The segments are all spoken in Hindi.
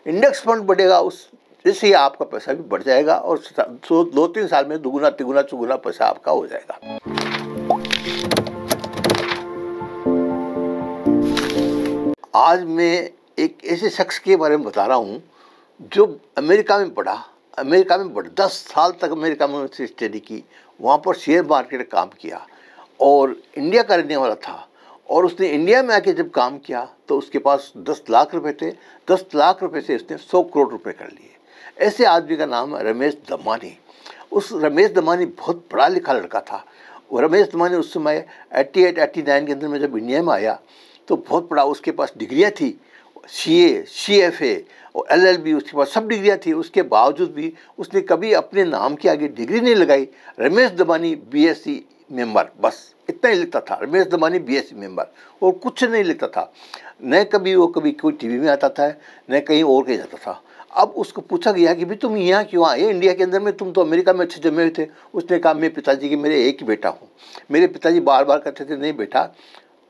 इंडेक्स फंड बढ़ेगा, उस जिससे आपका पैसा भी बढ़ जाएगा और 2-3 साल में दुगुना तिगुना चौगुना पैसा आपका हो जाएगा। आज मैं एक ऐसे शख्स के बारे में बता रहा हूँ जो अमेरिका में पढ़ा, 10 साल तक अमेरिका में उसने स्टडी की, वहाँ पर शेयर मार्केट में काम किया और इंडिया का रहने वाला था। और उसने इंडिया में आके जब काम किया तो उसके पास 10 लाख रुपए थे। 10 लाख रुपए से उसने 100 करोड़ रुपए कर लिए। ऐसे आदमी का नाम है रमेश धमानी। उस रमेश धमानी बहुत पढ़ा लिखा लड़का था। और रमेश धमानी उस समय 88-89 के अंदर में जब इंडिया में आया तो बहुत पढ़ा, उसके पास डिग्रियाँ थी, CA, CFA और LLB, उसके पास सब डिग्रियाँ थी। उसके बावजूद भी उसने कभी अपने नाम के आगे डिग्री नहीं लगाई। रमेश धमानी BSc मेंबर, बस इतना ही लिखता था, रमेश धमानी BSc मेंबर, और कुछ नहीं लिखता था। न कभी वो कभी कोई टीवी में आता था, न कहीं और कहीं जाता था। अब उसको पूछा गया कि भाई तुम यहाँ क्यों आए इंडिया के अंदर में, तुम तो अमेरिका में अच्छे जमे हुए थे। उसने कहा मैं पिताजी के मेरे एक ही बेटा हूँ। मेरे पिताजी बार बार कहते थे नहीं बेटा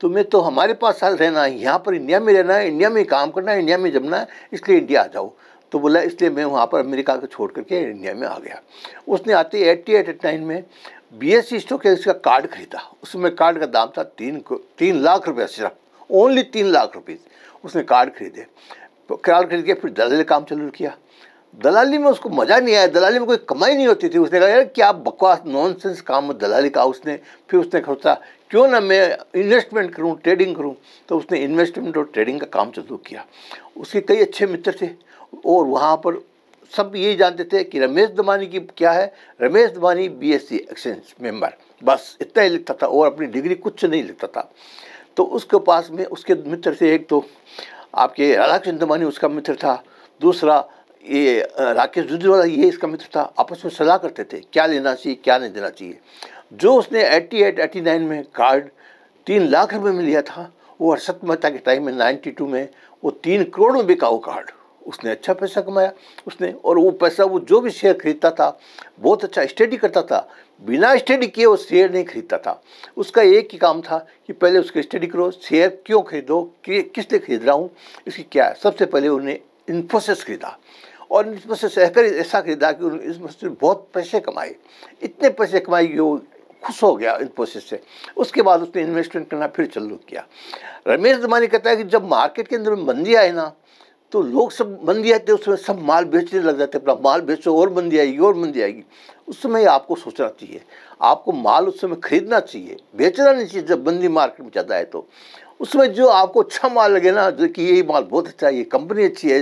तुम्हें तो हमारे पास साल रहना है, यहाँ पर इंडिया में रहना है, इंडिया में काम करना है, इंडिया में जमना है, इसलिए इंडिया आ जाओ। तो बोला इसलिए मैं वहाँ पर अमेरिका को छोड़ करके इंडिया में आ गया। उसने आते 88-89 में BSc स्टॉक एक्सचेंज का कार्ड खरीदा। उसमें कार्ड का दाम था 3 लाख रुपये, सिर्फ ओनली 3 लाख रुपये उसने कार्ड खरीदे। तो कार्ड खरीद के फिर दलाली काम चालू किया। दलाली में उसको मज़ा नहीं आया, दलाली में कोई कमाई नहीं होती थी। उसने कहा यार क्या बकवास नॉनसेंस काम है दलाली का। फिर उसने सोचा क्यों ना मैं इन्वेस्टमेंट करूं, ट्रेडिंग करूं। तो उसने इन्वेस्टमेंट और ट्रेडिंग का काम चालू किया। उसके कई अच्छे मित्र थे और वहाँ पर सब यही जानते थे कि रमेश धमानी की क्या है, Ramesh Dhamani BSc exchange member, बस इतना ही लिखता था और अपनी डिग्री कुछ नहीं लिखता था। तो उसके पास में उसके मित्र थे, एक तो आपके राधाकृष्ण धमानी उसका मित्र था, दूसरा ये राकेश जुजवाला ये इसका मित्र था। आपस में सलाह करते थे क्या लेना चाहिए क्या नहीं देना चाहिए। जो उसने 88-89 में कार्ड 3 लाख रुपए में लिया था, वो हर्षद मेहता के टाइम में 92 में वो 3 करोड़ में बिका वो कार्ड। उसने अच्छा पैसा कमाया उसने, और वो पैसा वो जो भी शेयर खरीदता था बहुत अच्छा स्टडी करता था, बिना स्टडी किए वो शेयर नहीं खरीदता था। उसका एक ही काम था कि पहले उसकी स्टडी करो, शेयर क्यों खरीदो, किस लिए खरीद रहा हूँ, इसकी क्या है। सबसे पहले उन्हें इन्फोसिस खरीदा और इन्फोसिस ऐसा खरीदा कि उन्होंने इन्फोसिस बहुत पैसे कमाए, इतने पैसे कमाए कि वो खुश हो गया इन्फोसिस से। उसके बाद उसने इन्वेस्टमेंट करना फिर चालू किया। रमेश धमानी कहता है कि जब मार्केट के अंदर मंदी आए ना तो लोग सब मंदी आते उसमें सब माल बेचने लग जाते, अपना माल बेचो और मंदी आएगी और मंदी आएगी। उस समय आपको सोचना चाहिए, आपको माल उस समय खरीदना चाहिए, बेचना नहीं चाहिए। जब मंदी मार्केट में ज़्यादा है तो उसमें जो आपको अच्छा माल लगे ना, जो कि यही माल बहुत अच्छा है, ये कंपनी अच्छी है,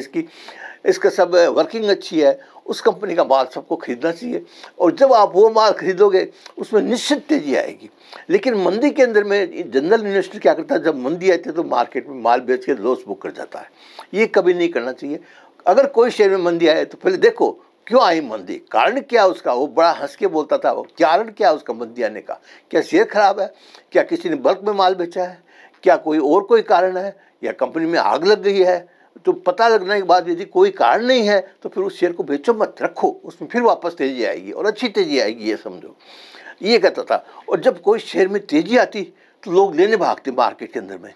इसका सब वर्किंग अच्छी है, उस कंपनी का माल सबको खरीदना चाहिए। और जब आप वो माल खरीदोगे उसमें निश्चित तेजी आएगी। लेकिन मंदी के अंदर में जनरल इन्वेस्टर क्या करता है, जब मंदी आती है तो मार्केट में माल बेच के लॉस बुक कर जाता है। ये कभी नहीं करना चाहिए। अगर कोई शेयर में मंदी आए तो पहले देखो क्यों आई मंदी, कारण क्या उसका। वो बड़ा हंस के बोलता था, वो कारण क्या उसका मंदी आने का, क्या शेयर खराब है, क्या किसी ने बल्क में माल बेचा है, क्या कोई और कोई कारण है, या कंपनी में आग लग गई है। तो पता लगने के बाद यदि कोई कारण नहीं है तो फिर उस शेयर को बेचो मत, रखो, उसमें फिर वापस तेजी आएगी और अच्छी तेजी आएगी, ये समझो। ये कहता था। और जब कोई शेयर में तेजी आती तो लोग लेने भागते मार्केट के अंदर में।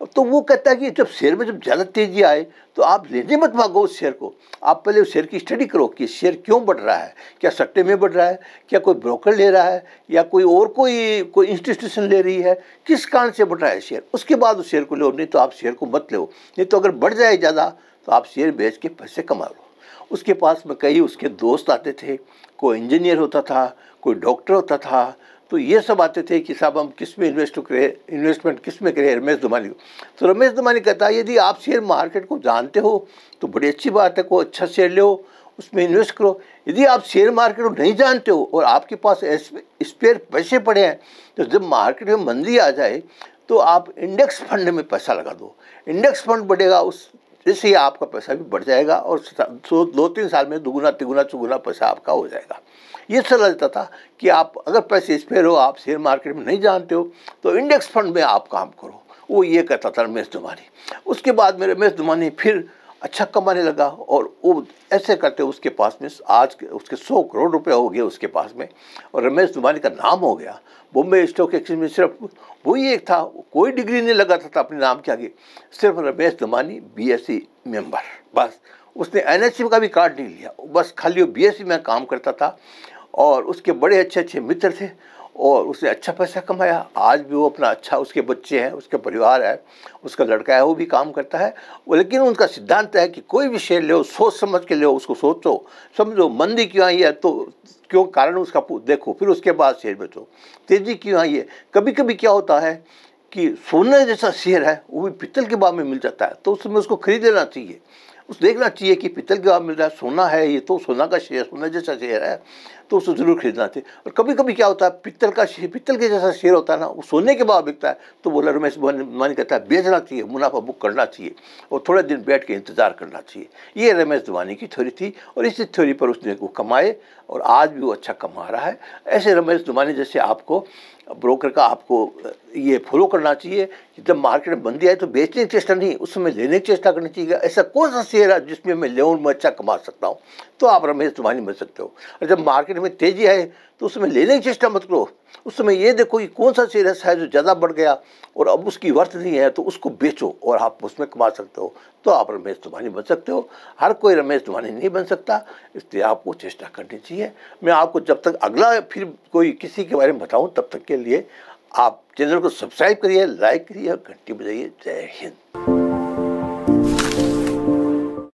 तो वो कहता है कि जब शेयर में जब ज़्यादा तेजी आए तो आप लेने मत भागो उस शेयर को, आप पहले उस शेयर की स्टडी करो कि शेयर क्यों बढ़ रहा है, क्या सट्टे में बढ़ रहा है, क्या कोई ब्रोकर ले रहा है, या कोई और कोई इंस्टीट्यूशन ले रही है, किस कारण से बढ़ रहा है शेयर। उसके बाद उस शेयर को लो, नहीं तो आप शेयर को मत लो। नहीं तो अगर बढ़ जाए ज़्यादा तो आप शेयर बेच के पैसे कमा लो। उसके पास में कई उसके दोस्त आते थे, कोई इंजीनियर होता था, कोई डॉक्टर होता था। तो ये सब आते थे कि साहब हम किस में इन्वेस्टमेंट किस में करें, रमेश धमानी को। तो रमेश धमानी कहता है यदि आप शेयर मार्केट को जानते हो तो बड़ी अच्छी बात है, कोई अच्छा शेयर लो, उसमें इन्वेस्ट करो। यदि आप शेयर मार्केट को नहीं जानते हो और आपके पास स्पेयर पैसे पड़े हैं, तो जब मार्केट में मंदी आ जाए तो आप इंडेक्स फंड में पैसा लगा दो। इंडेक्स फंड बढ़ेगा, उस जिससे आपका पैसा भी बढ़ जाएगा और 2-3 साल में दुगुना तिगुना चौगुना पैसा आपका हो जाएगा। ये सलाह देता था कि आप अगर पैसे स्पेयर हो, आप शेयर मार्केट में नहीं जानते हो तो इंडेक्स फंड में आप काम करो। वो ये कहता था रमेश धमानी। उसके बाद में रमेश धमानी फिर अच्छा कमाने लगा और वो ऐसे करते उसके पास में आज उसके 100 करोड़ रुपए हो गए उसके पास में, और रमेश धमानी का नाम हो गया। बॉम्बे स्टॉक एक्सचेंज में सिर्फ वही एक था, कोई डिग्री नहीं लगाता था अपने नाम के आगे, सिर्फ रमेश धमानी BSc मेंबर, बस उसने एनएससी का भी कार्ड नहीं लिया, बस खाली वो बीएससी में काम करता था और उसके बड़े अच्छे अच्छे मित्र थे और उसने अच्छा पैसा कमाया। आज भी वो अपना अच्छा, उसके बच्चे हैं, उसका परिवार है, उसका लड़का है, वो भी काम करता है। वो लेकिन उनका सिद्धांत है कि कोई भी शेयर लो सोच समझ के लो, उसको सोचो समझो, मंदी क्यों आई है तो क्यों कारण उसका देखो, फिर उसके बाद शेयर बेचो। तेजी क्यों आई है, कभी कभी क्या होता है कि सोने जैसा शेयर है वो भी पित्तल के भाव में मिल जाता है, तो उसमें उसको खरीद लेना चाहिए। उस देखना चाहिए कि पित्तल के भाव मिल रहा है, सोना है ये तो सोना का शेयर, सोना जैसा शेयर है, तो उसको जरूर खरीदना चाहिए। और कभी कभी क्या होता है, पित्तल के जैसा शेयर होता है ना, वो सोने के भाव बिकता है, तो बोला रमेश धवानी कहता है बेचना चाहिए, मुनाफा बुक करना चाहिए और थोड़े दिन बैठ के इंतजार करना चाहिए। ये रमेश धवानी की थ्योरी थी और इसी थ्योरी पर उसने वो कमाए और आज भी वो अच्छा कमा रहा है। ऐसे रमेश धवानी जैसे आपको ब्रोकर का आपको ये फॉलो करना चाहिए कि जब मार्केट में मंदी आए तो बेचने की चेष्टा नहीं, उस समय लेने की चेष्टा करनी चाहिए। ऐसा कौन सा शेयर है जिसमें मैं लेऊँ, मैं अच्छा कमा सकता हूँ, तो आप रमेश धवानी बन सकते हो। और जब मार्केट में तेजी आए तो उसमें लेने की चेष्टा मत करो, उस समय ये देखो कि कौन सा शेयर है शायद जो ज़्यादा बढ़ गया और अब उसकी वर्थ नहीं है, तो उसको बेचो और आप उसमें कमा सकते हो, तो आप रमेश धवानी बन सकते हो। हर कोई रमेश धवानी नहीं बन सकता, इसलिए आपको चेष्टा करनी चाहिए। मैं आपको जब तक अगला फिर कोई किसी के बारे में बताऊं, तब तक के लिए आप चैनल को सब्सक्राइब करिए, लाइक करिए और घंटी बजाइए। जय हिंद।